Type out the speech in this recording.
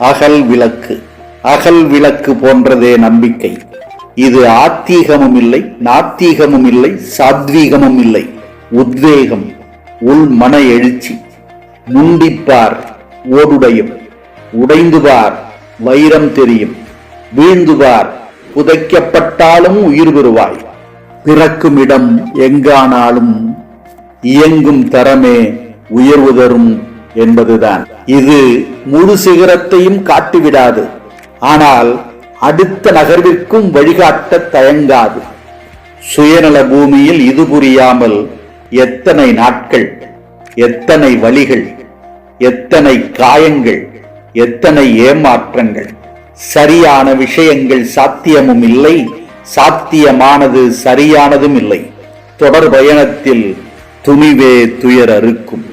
அகல் விளக்கு. அகல் விளக்கு போன்றதே நம்பிக்கை. இது ஆத்தீகமும் இல்லை, நாத்தீகமும் இல்லை, சாத்வீகமும் இல்லை. உத்வேகம், உள் மன எழுச்சி. முண்டிப்பார் ஓடுடையும், உடைந்துபார் வைரம் தெரியும், வீழ்ந்துபார் புதைக்கப்பட்டாலும் உயிர் பெறுவாய். பிறக்கும் இடம் எங்கானாலும் இயங்கும் தரமே உயர்வு தரும் என்பதுதான். இது முழு சிகரத்தையும் காட்டிவிடாது, ஆனால் அடுத்த நகர்விற்கும் வழிகாட்ட தயங்காது. சுயநல பூமியில் இது புரியாமல் எத்தனை நாட்கள், எத்தனை வழிகள், எத்தனை காயங்கள், எத்தனை ஏமாற்றங்கள். சரியான விஷயங்கள் சாத்தியமும் இல்லை, சாத்தியமானது சரியானதும் இல்லை. தொடர் பயணத்தில் துணிவே துயர் அறுக்கும்.